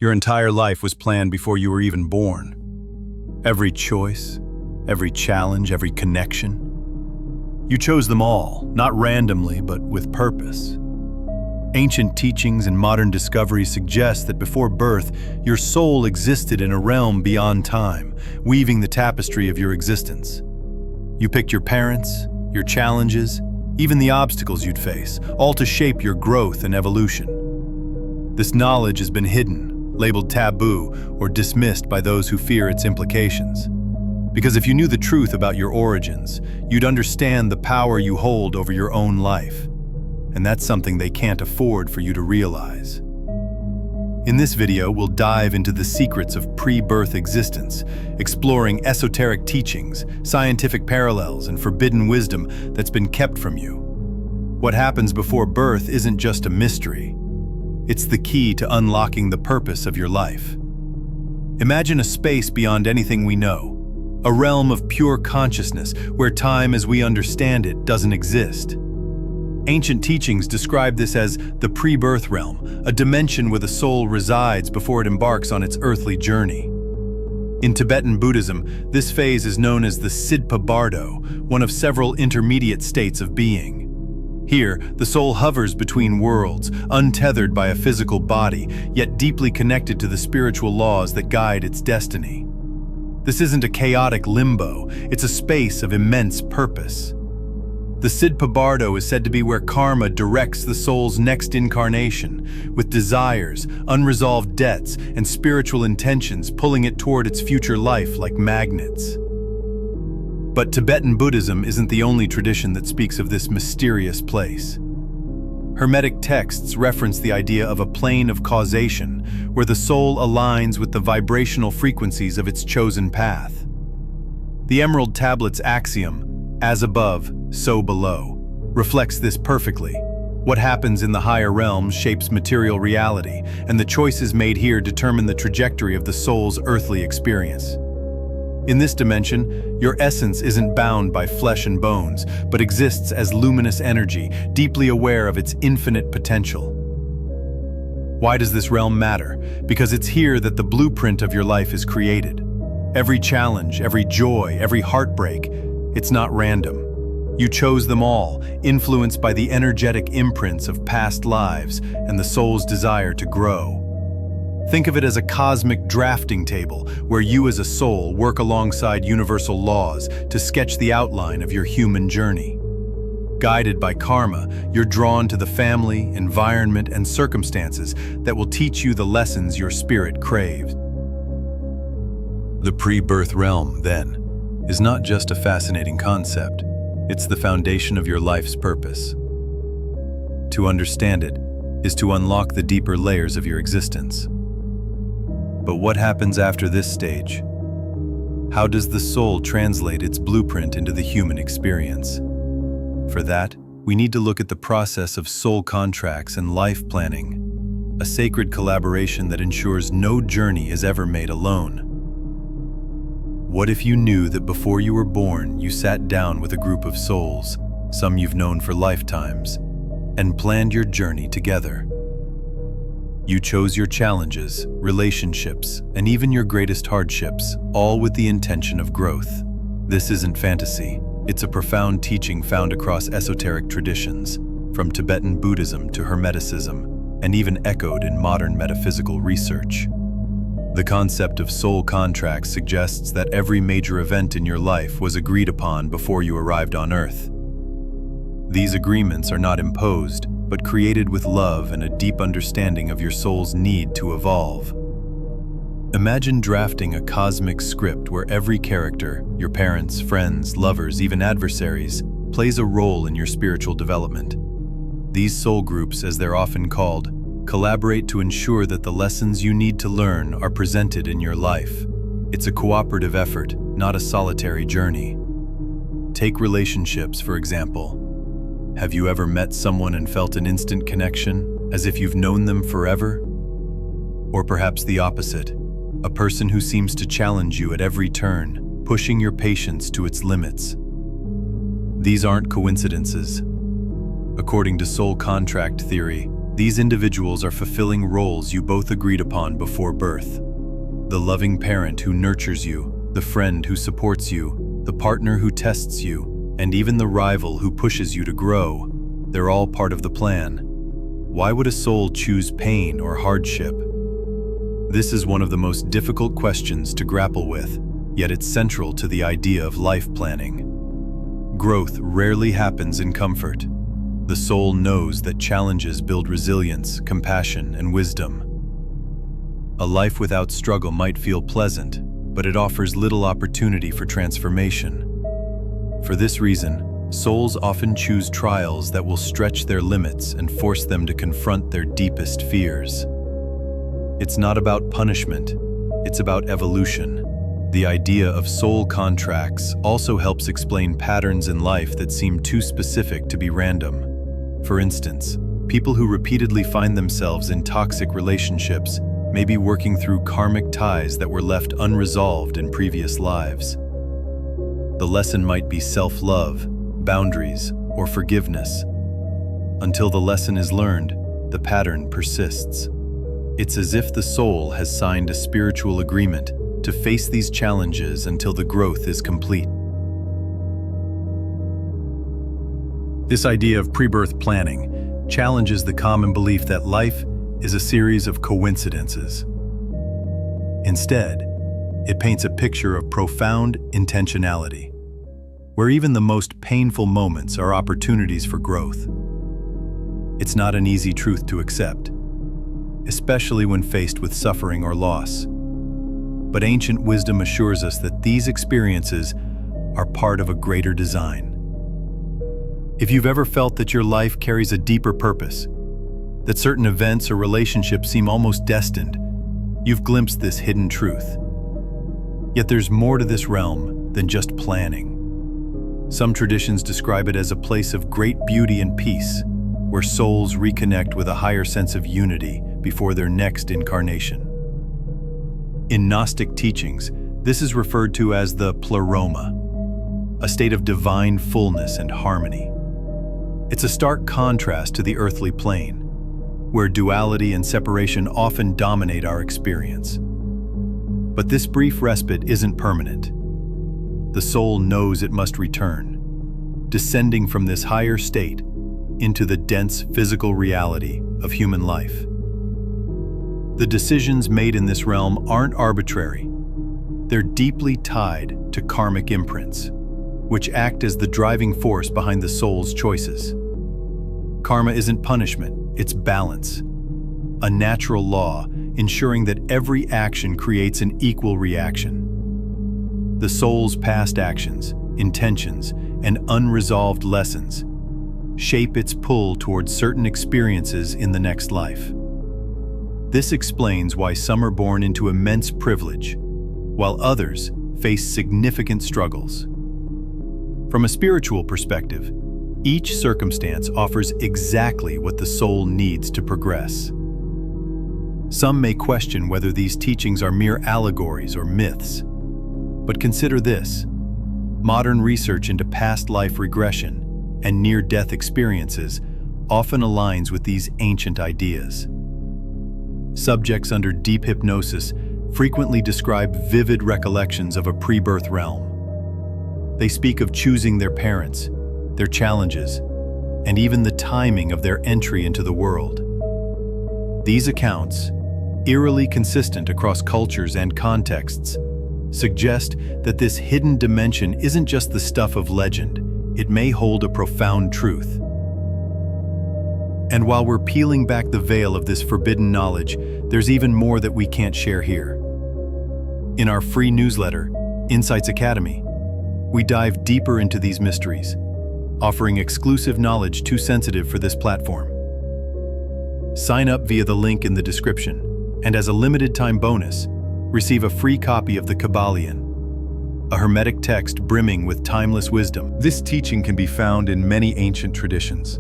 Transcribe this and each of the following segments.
Your entire life was planned before you were even born. Every choice, every challenge, every connection. You chose them all, not randomly, but with purpose. Ancient teachings and modern discoveries suggest that before birth, your soul existed in a realm beyond time, weaving the tapestry of your existence. You picked your parents, your challenges, even the obstacles you'd face, all to shape your growth and evolution. This knowledge has been hidden, labeled taboo, or dismissed by those who fear its implications. Because if you knew the truth about your origins, you'd understand the power you hold over your own life. And that's something they can't afford for you to realize. In this video, we'll dive into the secrets of pre-birth existence, exploring esoteric teachings, scientific parallels, and forbidden wisdom that's been kept from you. What happens before birth isn't just a mystery. It's the key to unlocking the purpose of your life. Imagine a space beyond anything we know, a realm of pure consciousness where time as we understand it doesn't exist. Ancient teachings describe this as the pre-birth realm, a dimension where the soul resides before it embarks on its earthly journey. In Tibetan Buddhism, this phase is known as the Sidpa Bardo, one of several intermediate states of being. Here, the soul hovers between worlds, untethered by a physical body, yet deeply connected to the spiritual laws that guide its destiny. This isn't a chaotic limbo, it's a space of immense purpose. The Sidpa Bardo is said to be where karma directs the soul's next incarnation, with desires, unresolved debts, and spiritual intentions pulling it toward its future life like magnets. But Tibetan Buddhism isn't the only tradition that speaks of this mysterious place. Hermetic texts reference the idea of a plane of causation, where the soul aligns with the vibrational frequencies of its chosen path. The Emerald Tablet's axiom, "As above, so below," reflects this perfectly. What happens in the higher realms shapes material reality, and the choices made here determine the trajectory of the soul's earthly experience. In this dimension, your essence isn't bound by flesh and bones, but exists as luminous energy, deeply aware of its infinite potential. Why does this realm matter? Because it's here that the blueprint of your life is created. Every challenge, every joy, every heartbreak, it's not random. You chose them all, influenced by the energetic imprints of past lives and the soul's desire to grow. Think of it as a cosmic drafting table where you as a soul work alongside universal laws to sketch the outline of your human journey. Guided by karma, you're drawn to the family, environment, and circumstances that will teach you the lessons your spirit craves. The pre-birth realm, then, is not just a fascinating concept. It's the foundation of your life's purpose. To understand it is to unlock the deeper layers of your existence. But what happens after this stage? How does the soul translate its blueprint into the human experience? For that, we need to look at the process of soul contracts and life planning, a sacred collaboration that ensures no journey is ever made alone. What if you knew that before you were born, you sat down with a group of souls, some you've known for lifetimes, and planned your journey together? You chose your challenges, relationships, and even your greatest hardships, all with the intention of growth. This isn't fantasy. It's a profound teaching found across esoteric traditions, from Tibetan Buddhism to Hermeticism, and even echoed in modern metaphysical research. The concept of soul contracts suggests that every major event in your life was agreed upon before you arrived on Earth. These agreements are not imposed, but created with love and a deep understanding of your soul's need to evolve. Imagine drafting a cosmic script where every character, your parents, friends, lovers, even adversaries, plays a role in your spiritual development. These soul groups, as they're often called, collaborate to ensure that the lessons you need to learn are presented in your life. It's a cooperative effort, not a solitary journey. Take relationships, for example. Have you ever met someone and felt an instant connection, as if you've known them forever? Or perhaps the opposite, a person who seems to challenge you at every turn, pushing your patience to its limits. These aren't coincidences. According to soul contract theory, These individuals are fulfilling roles you both agreed upon before birth. The loving parent who nurtures you, the friend who supports you, the partner who tests you, and even the rival who pushes you to grow. They're all part of the plan. Why would a soul choose pain or hardship? This is one of the most difficult questions to grapple with, yet it's central to the idea of life planning. Growth rarely happens in comfort. The soul knows that challenges build resilience, compassion, and wisdom. A life without struggle might feel pleasant, but it offers little opportunity for transformation. For this reason, souls often choose trials that will stretch their limits and force them to confront their deepest fears. It's not about punishment, it's about evolution. The idea of soul contracts also helps explain patterns in life that seem too specific to be random. For instance, people who repeatedly find themselves in toxic relationships may be working through karmic ties that were left unresolved in previous lives. The lesson might be self-love, boundaries, or forgiveness. Until the lesson is learned, the pattern persists. It's as if the soul has signed a spiritual agreement to face these challenges until the growth is complete. This idea of pre-birth planning challenges the common belief that life is a series of coincidences. Instead, it paints a picture of profound intentionality, where even the most painful moments are opportunities for growth. It's not an easy truth to accept, especially when faced with suffering or loss. But ancient wisdom assures us that these experiences are part of a greater design. If you've ever felt that your life carries a deeper purpose, that certain events or relationships seem almost destined, you've glimpsed this hidden truth. Yet there's more to this realm than just planning. Some traditions describe it as a place of great beauty and peace, where souls reconnect with a higher sense of unity before their next incarnation. In Gnostic teachings, this is referred to as the pleroma, a state of divine fullness and harmony. It's a stark contrast to the earthly plane, where duality and separation often dominate our experience. But this brief respite isn't permanent. The soul knows it must return, descending from this higher state into the dense physical reality of human life. The decisions made in this realm aren't arbitrary. They're deeply tied to karmic imprints, which act as the driving force behind the soul's choices. Karma isn't punishment, it's balance, a natural law ensuring that every action creates an equal reaction. The soul's past actions, intentions, and unresolved lessons shape its pull towards certain experiences in the next life. This explains why some are born into immense privilege, while others face significant struggles. From a spiritual perspective, each circumstance offers exactly what the soul needs to progress. Some may question whether these teachings are mere allegories or myths. But consider this: modern research into past life regression and near-death experiences often aligns with these ancient ideas. Subjects under deep hypnosis frequently describe vivid recollections of a pre-birth realm. They speak of choosing their parents, their challenges, and even the timing of their entry into the world. These accounts, eerily consistent across cultures and contexts, suggest that this hidden dimension isn't just the stuff of legend, it may hold a profound truth. And while we're peeling back the veil of this forbidden knowledge, there's even more that we can't share here. In our free newsletter, Insights Academy, we dive deeper into these mysteries, offering exclusive knowledge too sensitive for this platform. Sign up via the link in the description, and as a limited-time bonus, receive a free copy of the Kabbalion, a Hermetic text brimming with timeless wisdom. This teaching can be found in many ancient traditions.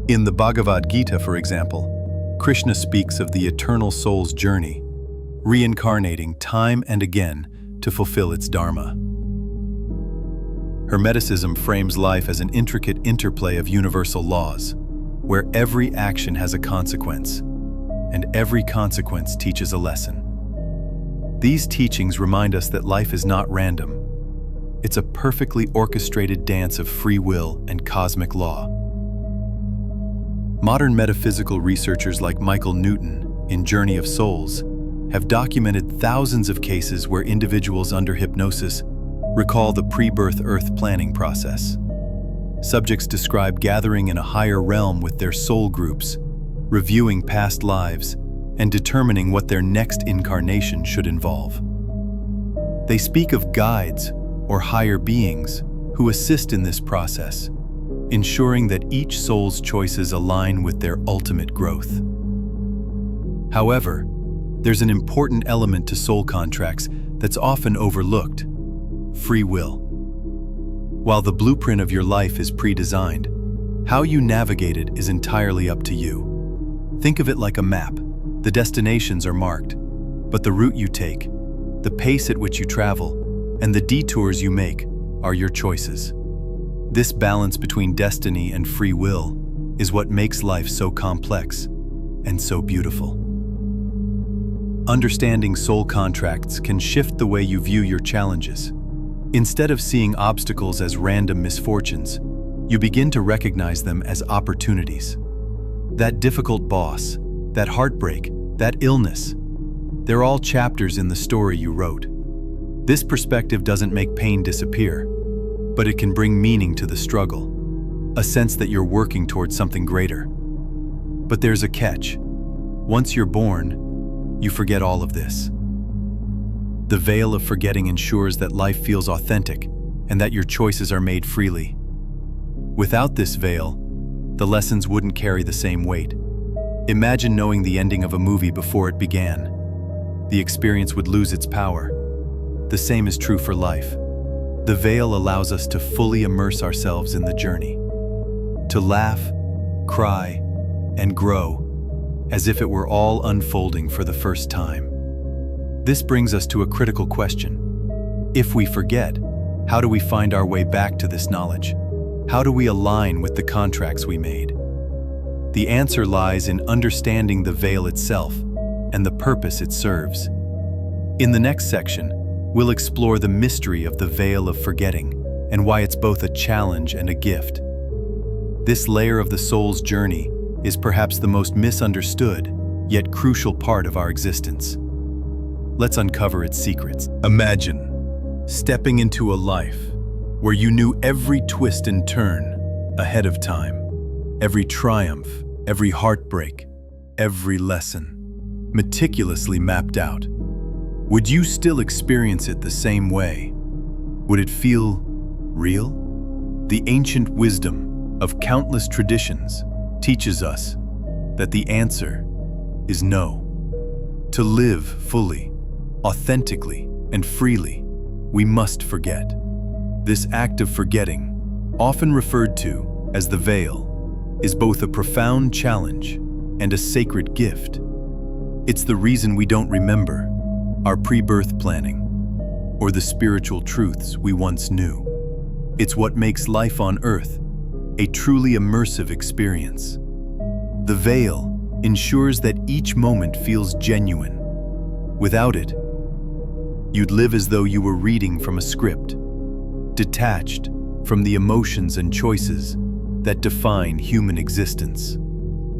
In the Bhagavad Gita, for example, Krishna speaks of the eternal soul's journey, reincarnating time and again to fulfill its dharma. Hermeticism frames life as an intricate interplay of universal laws, where every action has a consequence, and every consequence teaches a lesson. These teachings remind us that life is not random. It's a perfectly orchestrated dance of free will and cosmic law. Modern metaphysical researchers like Michael Newton, in Journey of Souls, have documented thousands of cases where individuals under hypnosis recall the pre-birth Earth planning process. Subjects describe gathering in a higher realm with their soul groups, reviewing past lives, and determining what their next incarnation should involve. They speak of guides or higher beings who assist in this process, ensuring that each soul's choices align with their ultimate growth. However, there's an important element to soul contracts that's often overlooked: free will. While the blueprint of your life is pre-designed, how you navigate it is entirely up to you. Think of it like a map. The destinations are marked, but the route you take, the pace at which you travel, and the detours you make are your choices. This balance between destiny and free will is what makes life so complex and so beautiful. Understanding soul contracts can shift the way you view your challenges. Instead of seeing obstacles as random misfortunes, you begin to recognize them as opportunities. That difficult boss, that heartbreak, that illness, they're all chapters in the story you wrote. This perspective doesn't make pain disappear, but it can bring meaning to the struggle, a sense that you're working towards something greater. But there's a catch. Once you're born, you forget all of this. The veil of forgetting ensures that life feels authentic and that your choices are made freely. Without this veil, the lessons wouldn't carry the same weight. Imagine knowing the ending of a movie before it began. The experience would lose its power. The same is true for life. The veil allows us to fully immerse ourselves in the journey, to laugh, cry, and grow, as if it were all unfolding for the first time. This brings us to a critical question. If we forget, how do we find our way back to this knowledge? How do we align with the contracts we made? The answer lies in understanding the veil itself and the purpose it serves. In the next section, we'll explore the mystery of the veil of forgetting and why it's both a challenge and a gift. This layer of the soul's journey is perhaps the most misunderstood, yet crucial part of our existence. Let's uncover its secrets. Imagine stepping into a life where you knew every twist and turn ahead of time, every triumph, every heartbreak, every lesson, meticulously mapped out. Would you still experience it the same way? Would it feel real? The ancient wisdom of countless traditions teaches us that the answer is no. To live fully, authentically, and freely, we must forget. This act of forgetting, often referred to as the veil, is both a profound challenge and a sacred gift. It's the reason we don't remember our pre-birth planning or the spiritual truths we once knew. It's what makes life on Earth a truly immersive experience. The veil ensures that each moment feels genuine. Without it, you'd live as though you were reading from a script, detached from the emotions and choices that define human existence.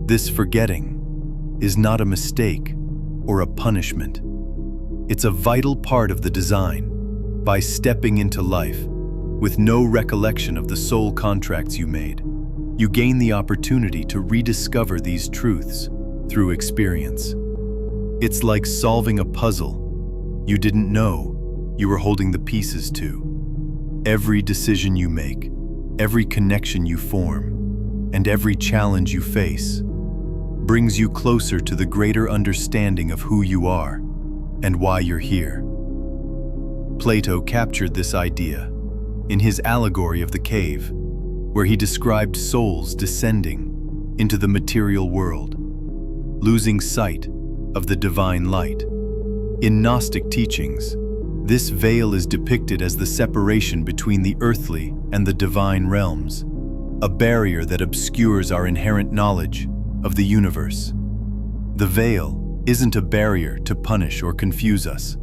This forgetting is not a mistake or a punishment. It's a vital part of the design. By stepping into life with no recollection of the soul contracts you made, you gain the opportunity to rediscover these truths through experience. It's like solving a puzzle you didn't know you were holding the pieces to. Every decision you make, every connection you form, and every challenge you face brings you closer to the greater understanding of who you are and why you're here. Plato captured this idea in his allegory of the cave, where he described souls descending into the material world, losing sight of the divine light. In Gnostic teachings, this veil is depicted as the separation between the earthly and the divine realms, a barrier that obscures our inherent knowledge of the universe. The veil isn't a barrier to punish or confuse us.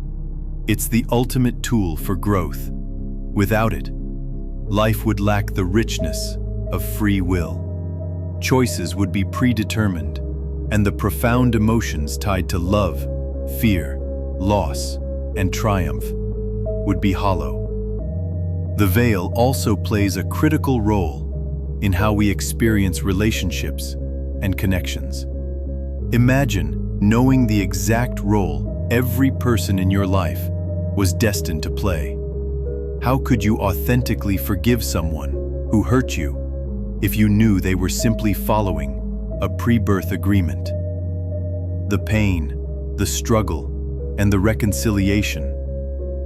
It's the ultimate tool for growth. Without it, life would lack the richness of free will. Choices would be predetermined, and the profound emotions tied to love, fear, loss, and triumph would be hollow. The veil also plays a critical role in how we experience relationships and connections. Imagine knowing the exact role every person in your life was destined to play. How could you authentically forgive someone who hurt you if you knew they were simply following a pre-birth agreement? The pain, the struggle, and the reconciliation,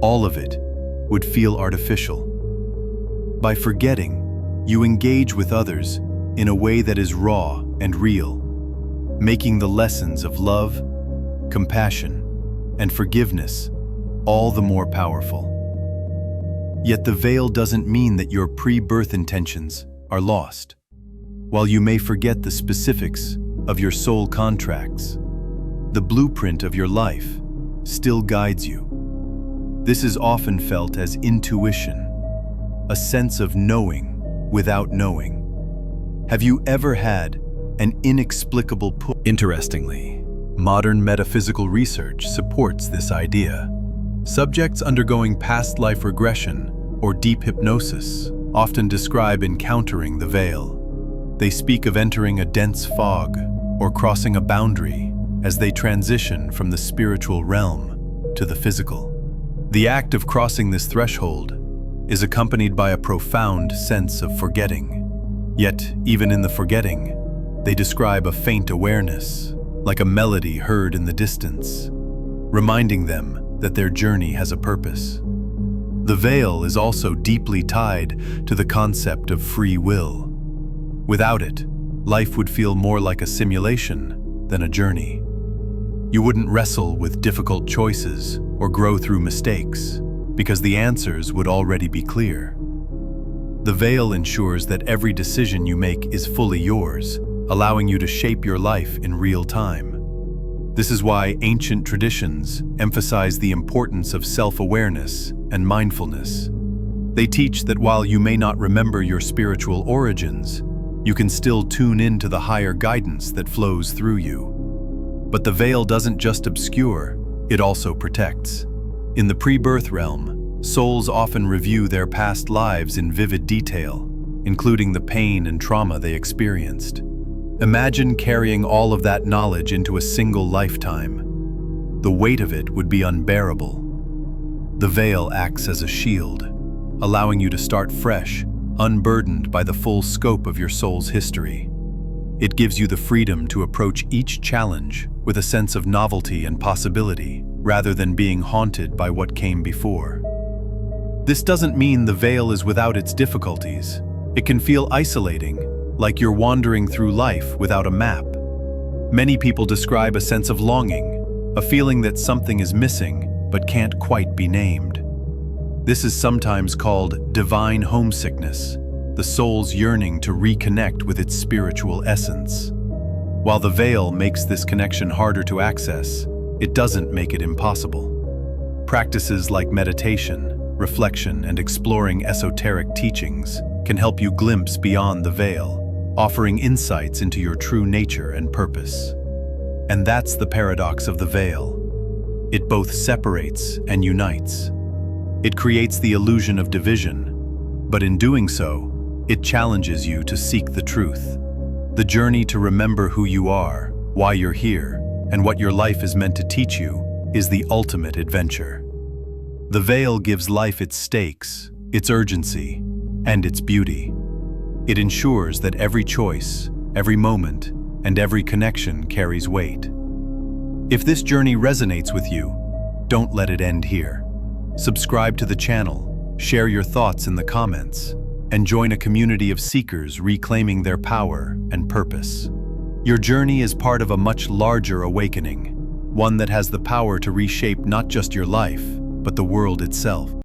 all of it would feel artificial. By forgetting, you engage with others in a way that is raw and real, making the lessons of love, compassion, and forgiveness all the more powerful. Yet the veil doesn't mean that your pre-birth intentions are lost. While you may forget the specifics of your soul contracts, the blueprint of your life still guides you. This is often felt as intuition, a sense of knowing without knowing. Have you ever had an inexplicable pull? Interestingly, modern metaphysical research supports this idea. Subjects undergoing past life regression or deep hypnosis often describe encountering the veil. They speak of entering a dense fog or crossing a boundary as they transition from the spiritual realm to the physical. The act of crossing this threshold is accompanied by a profound sense of forgetting. Yet, even in the forgetting, they describe a faint awareness, like a melody heard in the distance, reminding them that their journey has a purpose. The veil is also deeply tied to the concept of free will. Without it, life would feel more like a simulation than a journey. You wouldn't wrestle with difficult choices or grow through mistakes, because the answers would already be clear. The veil ensures that every decision you make is fully yours, allowing you to shape your life in real time. This is why ancient traditions emphasize the importance of self-awareness and mindfulness. They teach that while you may not remember your spiritual origins, you can still tune into the higher guidance that flows through you. But the veil doesn't just obscure, it also protects. In the pre-birth realm, souls often review their past lives in vivid detail, including the pain and trauma they experienced. Imagine carrying all of that knowledge into a single lifetime. The weight of it would be unbearable. The veil acts as a shield, allowing you to start fresh, unburdened by the full scope of your soul's history. It gives you the freedom to approach each challenge with a sense of novelty and possibility, rather than being haunted by what came before. This doesn't mean the veil is without its difficulties. It can feel isolating, like you're wandering through life without a map. Many people describe a sense of longing, a feeling that something is missing but can't quite be named. This is sometimes called divine homesickness, the soul's yearning to reconnect with its spiritual essence. While the veil makes this connection harder to access, it doesn't make it impossible. Practices like meditation, reflection, and exploring esoteric teachings can help you glimpse beyond the veil, offering insights into your true nature and purpose. And that's the paradox of the veil. It both separates and unites. It creates the illusion of division, but in doing so, it challenges you to seek the truth. The journey to remember who you are, why you're here, and what your life is meant to teach you is the ultimate adventure. The veil gives life its stakes, its urgency, and its beauty. It ensures that every choice, every moment, and every connection carries weight. If this journey resonates with you, don't let it end here. Subscribe to the channel, share your thoughts in the comments, and join a community of seekers reclaiming their power and purpose. Your journey is part of a much larger awakening, one that has the power to reshape not just your life, but the world itself.